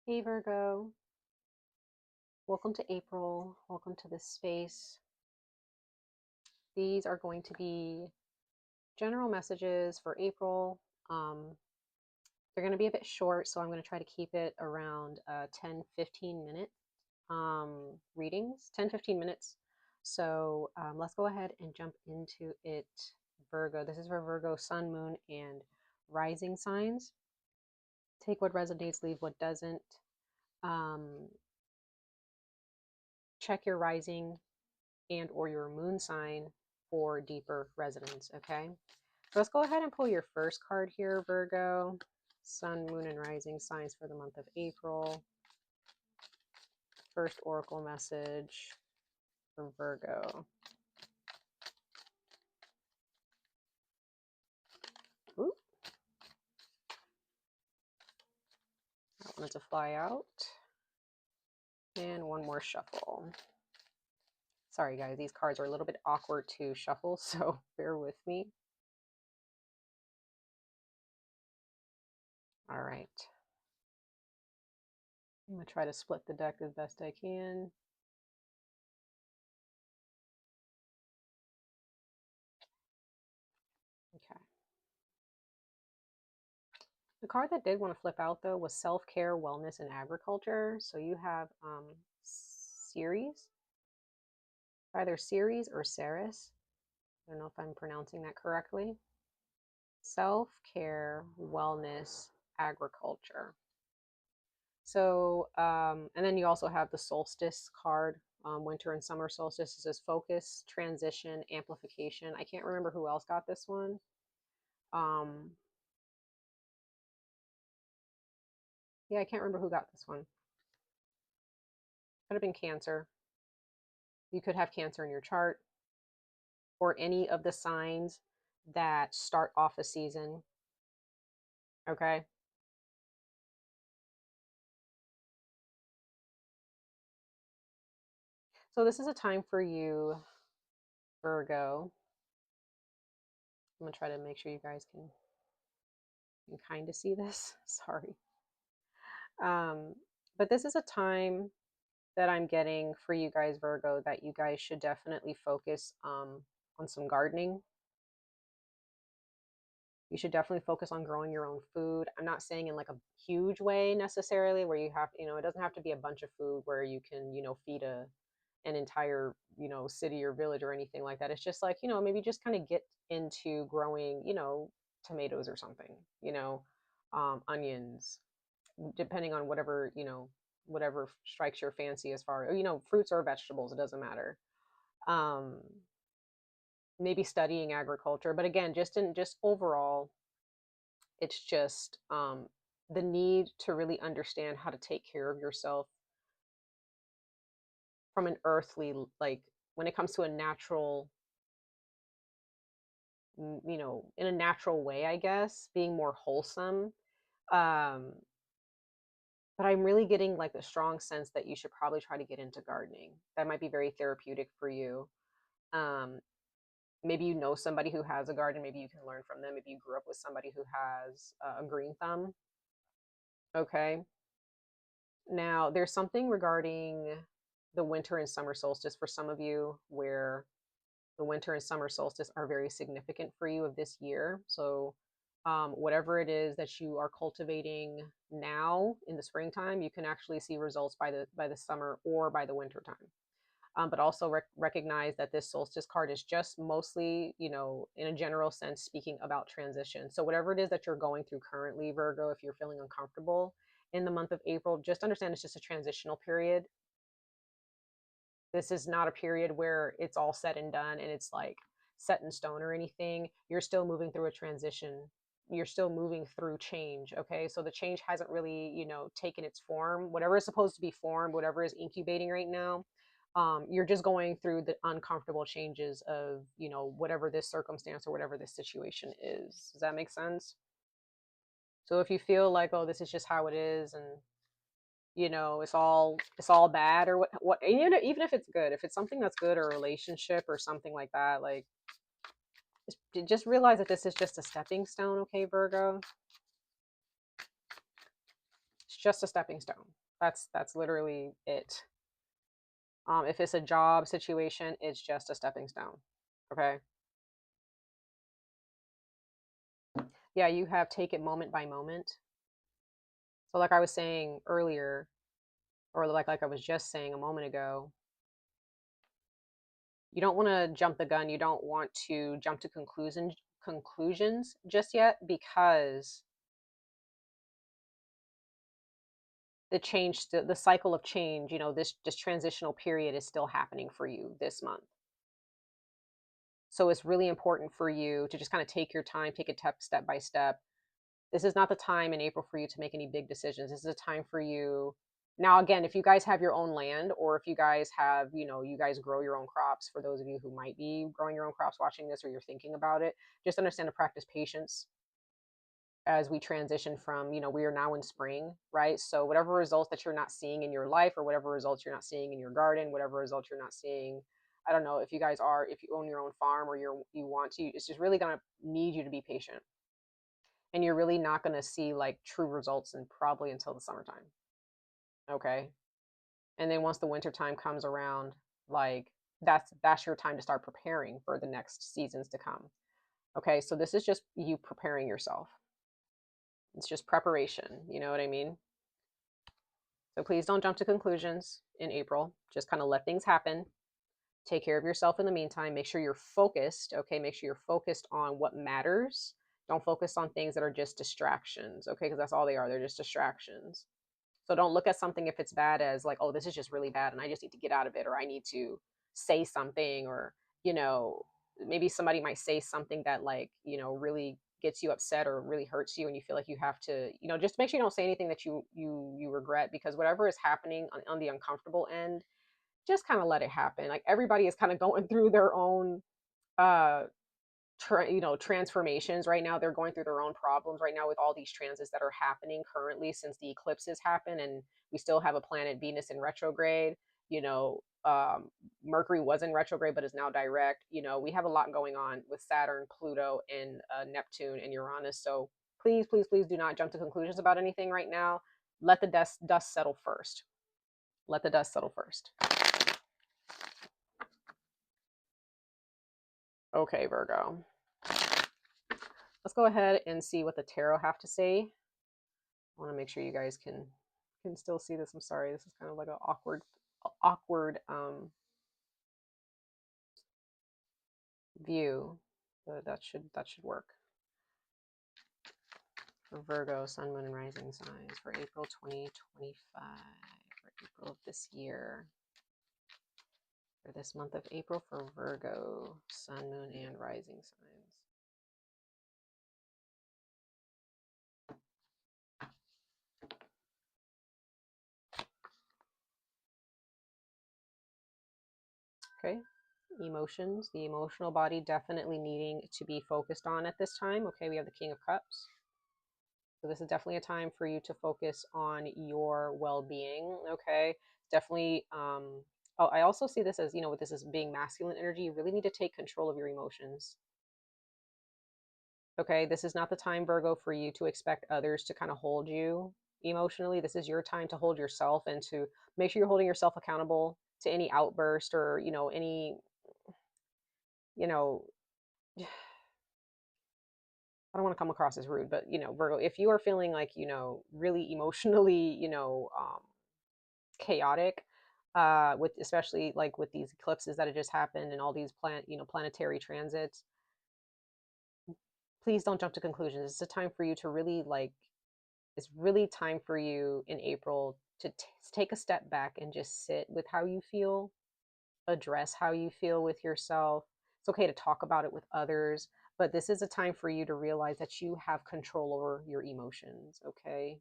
Hey Virgo, welcome to April. Welcome to this space. These are going to be general messages for April. They're going to be a bit short, so I'm going to try to keep it around 10-15 minute readings, 10-15 minutes. So let's go ahead and jump into it. Virgo, this is for Virgo, Sun, Moon, and Rising signs. Take what resonates, leave what doesn't. Check your rising and or your moon sign for deeper resonance, okay? So let's go ahead and pull your first card here, Virgo. Sun, Moon, and Rising signs for the month of April. First oracle message for Virgo. Ooh. That one's a fly out. And one more shuffle. Sorry guys, these cards are a little bit awkward to shuffle, so bear with me. All right. I'm going to try to split the deck as best I can. Okay. The card that did want to flip out though was self-care, wellness, and agriculture. So you have Ceres, either Ceres or Ceres. I don't know if I'm pronouncing that correctly. Self-care, wellness, agriculture. So, and then you also have the solstice card, winter and summer solstice. It says focus, transition, amplification. I can't remember who else got this one. Yeah, I can't remember who got this one. Could have been Cancer. You could have Cancer in your chart, or any of the signs that start off a season. Okay. So this is a time for you, Virgo. I'm gonna try to make sure you guys can kind of see this. Sorry. But this is a time that I'm getting for you guys, Virgo, that you guys should definitely focus on some gardening. You should definitely focus on growing your own food. I'm not saying in like a huge way necessarily where you have, it doesn't have to be a bunch of food where you can, feed an entire, city or village or anything like that. It's just like, maybe just kind of get into growing, tomatoes or something, onions, depending on whatever, whatever strikes your fancy as far, fruits or vegetables, it doesn't matter. Um, maybe studying agriculture, but again, just overall, it's just the need to really understand how to take care of yourself from an earthly, like when it comes to a natural, in a natural way, I guess, being more wholesome. Um, but I'm really getting like a strong sense that you should probably try to get into gardening. That might be very therapeutic for you. Um, maybe you know somebody who has a garden. Maybe you can learn from them. Maybe you grew up with somebody who has a green thumb. Okay. Now, there's something regarding the winter and summer solstice for some of you where the winter and summer solstice are very significant for you of this year. So, whatever it is that you are cultivating now in the springtime, you can actually see results by the summer or by the winter time. But also recognize that this solstice card is just mostly, in a general sense, speaking about transition. So whatever it is that you're going through currently, Virgo, if you're feeling uncomfortable in the month of April, just understand it's just a transitional period. This is not a period where it's all said and done and it's like set in stone or anything. You're still moving through a transition. You're still moving through change. Okay. So the change hasn't really, taken its form. Whatever is supposed to be formed, whatever is incubating right now, you're just going through the uncomfortable changes of, whatever this circumstance or whatever this situation is. Does that make sense? So if you feel like, oh, this is just how it is, and it's all bad or what, even if it's good, if it's something that's good or a relationship or something like that, like just realize that this is just a stepping stone. Okay, Virgo, it's It's just a stepping stone. That's literally it. If it's a job situation, it's just a stepping stone. Okay. Yeah, you have take it moment by moment. So like I was saying earlier, or like I was just saying a moment ago, you don't want to jump the gun. You don't want to jump to conclusions just yet, because the cycle of change, this transitional period is still happening for you this month. So it's really important for you to just kind of take your time, take it step by step. This is not the time in April for you to make any big decisions. This is a time for you. Now, again, if you guys have your own land, or if you guys have, you guys grow your own crops, for those of you who might be growing your own crops watching this, or you're thinking about it, just understand to practice patience as we transition from, we are now in spring, right? So whatever results that you're not seeing in your life, or whatever results you're not seeing in your garden, whatever results you're not seeing, I don't know if you guys if you own your own farm, or you want to, it's just really going to need you to be patient. And you're really not going to see like true results and probably until the summertime. Okay. And then once the winter time comes around, like that's your time to start preparing for the next seasons to come. Okay. So this is just you preparing yourself. It's just preparation. You know what I mean? So please don't jump to conclusions in April. Just kind of let things happen. Take care of yourself in the meantime. Make sure you're focused. Okay. Make sure you're focused on what matters. Don't focus on things that are just distractions. Okay. Because that's all they are. They're just distractions. So don't look at something, if it's bad, as like, oh, this is just really bad and I just need to get out of it, or I need to say something, or, maybe somebody might say something that like, really gets you upset or really hurts you, and you feel like you have to, just make sure you don't say anything that you regret, because whatever is happening on the uncomfortable end, just kind of let it happen. Like everybody is kind of going through their own uh transformations right now. They're going through their own problems right now with all these transits that are happening currently since the eclipses happen, and we still have a planet Venus in retrograde. you know um Mercury was in retrograde but is now direct. We have a lot going on with Saturn, Pluto, and Neptune and Uranus. So please, please, please do not jump to conclusions about anything right now. Let the dust settle first. Let the dust settle first. Okay, Virgo. Let's go ahead and see what the tarot have to say. I want to make sure you guys can still see this. I'm sorry, this is kind of like an awkward view, but that should work. For Virgo, Sun, Moon, and Rising signs for April 2025, for April of this year. For this month of April for Virgo, Sun, Moon, and Rising signs. Okay, emotions, the emotional body definitely needing to be focused on at this time. Okay, we have the King of Cups. So this is definitely a time for you to focus on your well-being. Okay, definitely. Oh, I also see this as, with this as being masculine energy, you really need to take control of your emotions. Okay, this is not the time, Virgo, for you to expect others to kind of hold you emotionally. This is your time to hold yourself and to make sure you're holding yourself accountable to any outburst, or, any, you know, I don't want to come across as rude, but, Virgo, if you are feeling like, really emotionally, chaotic, with, especially like with these eclipses that have just happened and all these planetary transits, please don't jump to conclusions. It's a time for you to really it's really time for you in April to take a step back and just sit with how you feel, address how you feel with yourself. It's okay to talk about it with others, but this is a time for you to realize that you have control over your emotions. Okay,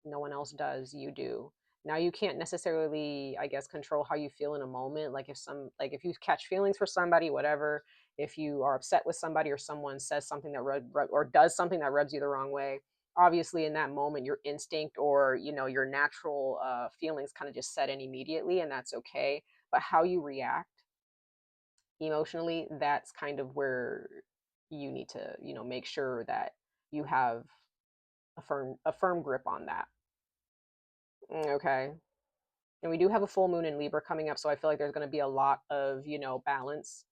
no one else does, you do. Now you can't necessarily, I guess, control how you feel in a moment. Like if you catch feelings for somebody, whatever, if you are upset with somebody, or someone says something that or does something that rubs you the wrong way, obviously in that moment your instinct, or your natural feelings kind of just set in immediately, and that's okay. But how you react emotionally, that's kind of where you need to make sure that you have a firm grip on that. Okay. And we do have a full moon in Libra coming up, so I feel like there's going to be a lot of, balance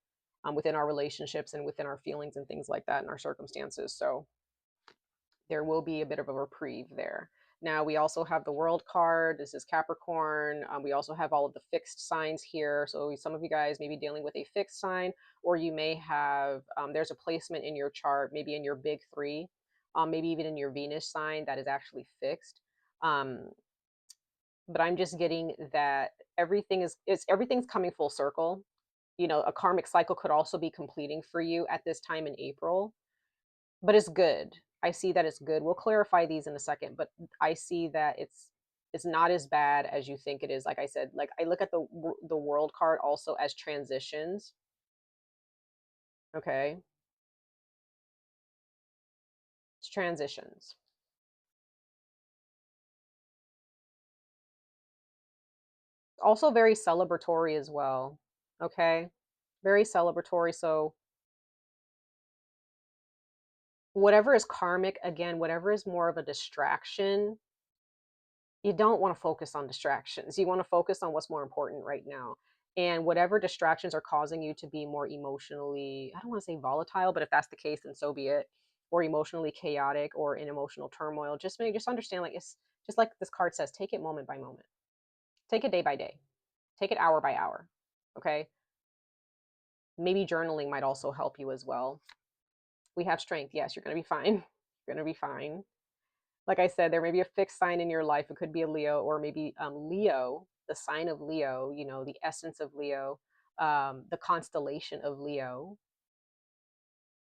within our relationships and within our feelings and things like that and our circumstances. So there will be a bit of a reprieve there. Now, we also have the World card. This is Capricorn. We also have all of the fixed signs here. So some of you guys may be dealing with a fixed sign, or you may have, there's a placement in your chart, maybe in your big three, maybe even in your Venus sign that is actually fixed. But I'm just getting that everything's coming full circle. A karmic cycle could also be completing for you at this time in April, but it's good. I see that it's good. We'll clarify these in a second, but I see that it's not as bad as you think it is. Like I said, like I look at the world card also as transitions. Okay, it's transitions. Also very celebratory as well. Okay, very celebratory. So whatever is karmic, again, whatever is more of a distraction, you don't want to focus on distractions. You want to focus on what's more important right now. And whatever distractions are causing you to be more emotionally, I don't want to say volatile, but if that's the case, then so be it. Or emotionally chaotic or in emotional turmoil, just understand, like, it's just like this card says, take it moment by moment. Take it day by day. Take it hour by hour. Okay? Maybe journaling might also help you as well. We have strength. Yes, you're going to be fine. You're going to be fine. Like I said, there may be a fixed sign in your life. It could be a Leo, or maybe Leo, the sign of Leo, the essence of Leo, the constellation of Leo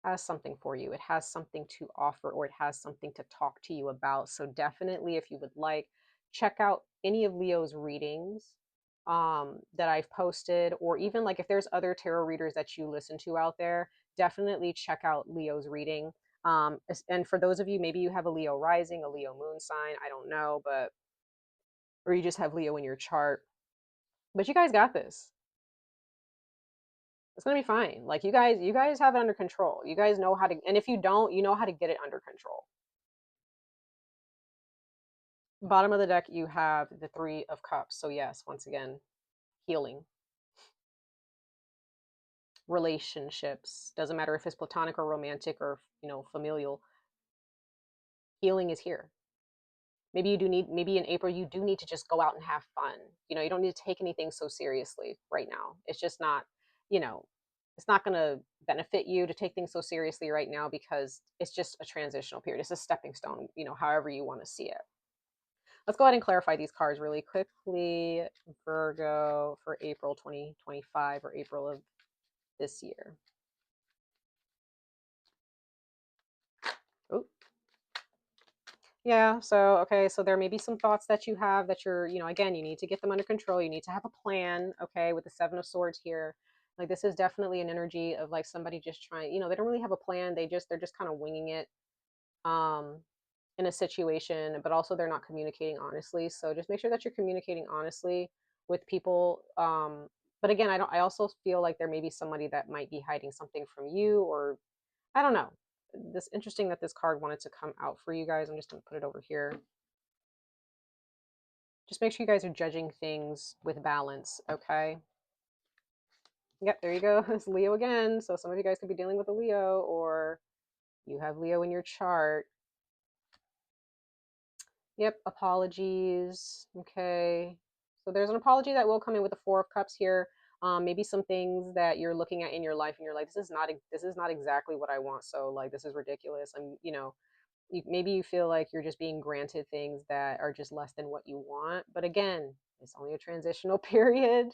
has something for you. It has something to offer, or it has something to talk to you about. So definitely, if you would like, check out any of Leo's readings that I've posted, or even like if there's other tarot readers that you listen to out there, definitely check out Leo's reading. And for those of you, maybe you have a Leo rising, a Leo moon sign, I don't know, but or you just have Leo in your chart. But you guys got this. It's gonna be fine. Like you guys have it under control. You guys know how to, and if you don't, you know how to get it under control. Bottom of the deck, you have the Three of Cups. So yes, once again, healing. Relationships. Doesn't matter if it's platonic or romantic or familial. Healing is here. Maybe in April you do need to just go out and have fun. You don't need to take anything so seriously right now. It's just not, you know, it's not going to benefit you to take things so seriously right now, because it's just a transitional period. It's a stepping stone, however you want to see it. Let's go ahead and clarify these cards really quickly. Virgo for April 2025, or April of this year. Oh, yeah. So, okay. So there may be some thoughts that you have that again, you need to get them under control. You need to have a plan. Okay. With the Seven of Swords here, like this is definitely an energy of like somebody just trying, they don't really have a plan. They're just kind of winging it. In a situation, but also they're not communicating honestly. So just make sure that you're communicating honestly with people. But again, I also feel like there may be somebody that might be hiding something from you, or I don't know. This interesting that this card wanted to come out for you guys. I'm just going to put it over here. Just make sure you guys are judging things with balance, okay? Yep, there you go. It's Leo again. So some of you guys could be dealing with a Leo, or you have Leo in your chart. Yep, apologies. Okay. So there's an apology that will come in with the Four of Cups here. Maybe some things that you're looking at in your life and you're like, this is not exactly what I want. So like, this is ridiculous. Maybe you feel like you're just being granted things that are just less than what you want. But again, it's only a transitional period.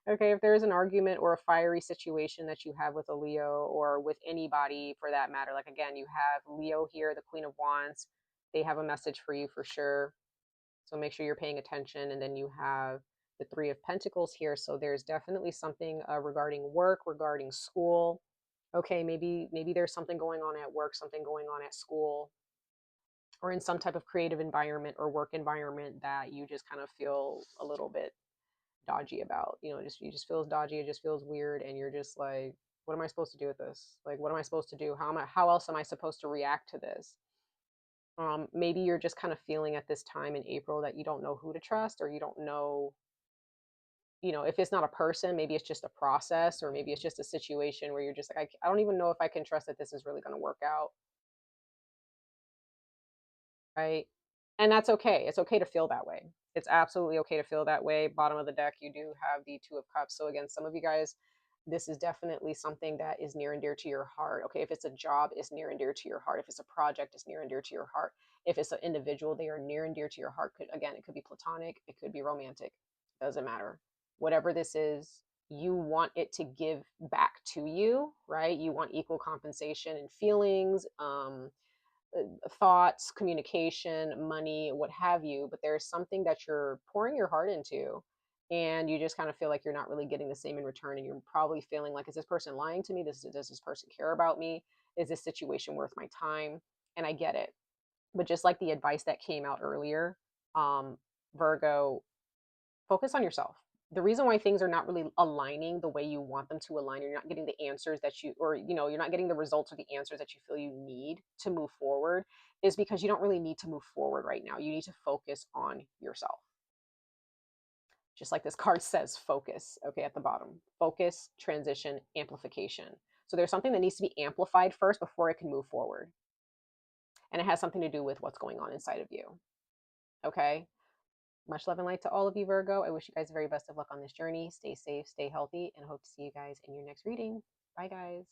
Okay, if there's an argument or a fiery situation that you have with a Leo, or with anybody for that matter, like again, you have Leo here, the Queen of Wands, they have a message for you for sure. So make sure you're paying attention. And then you have the Three of Pentacles here. So there's definitely something regarding work, regarding school. Okay, maybe there's something going on at work, something going on at school, or in some type of creative environment or work environment that you just kind of feel a little bit dodgy about. You just feels dodgy. It just feels weird, and you're just like, what am I supposed to do with this? Like, what am I supposed to do? How else am I supposed to react to this? Maybe you're just kind of feeling at this time in April that you don't know who to trust, or you don't know, if it's not a person, maybe it's just a process, or maybe it's just a situation where you're just like, I don't even know if I can trust that this is really going to work out. Right? And that's okay. It's okay to feel that way. It's absolutely okay to feel that way. Bottom of the deck, you do have the Two of Cups. So again, some of you guys, this is definitely something that is near and dear to your heart. Okay, if it's a job, it's near and dear to your heart. If it's a project, it's near and dear to your heart. If it's an individual, they are near and dear to your heart. Again, it could be platonic, it could be romantic. Doesn't matter. Whatever this is, you want it to give back to you, right? You want equal compensation and feelings, thoughts, communication, money, what have you, but there's something that you're pouring your heart into, and you just kind of feel like you're not really getting the same in return, and you're probably feeling like, is this person lying to me? Does this person care about me? Is this situation worth my time? And I get it. But just like the advice that came out earlier, um, Virgo, focus on yourself. The reason why things are not really aligning the way you want them to align, you're not getting the answers that you, or you're not getting the results or the answers that you feel you need to move forward, is because you don't really need to move forward right now. You need to focus on yourself. Just like this card says, focus, okay, at the bottom. Focus, transition, amplification. So there's something that needs to be amplified first before it can move forward. And it has something to do with what's going on inside of you. Okay? Much love and light to all of you, Virgo. I wish you guys the very best of luck on this journey. Stay safe, stay healthy, and hope to see you guys in your next reading. Bye, guys.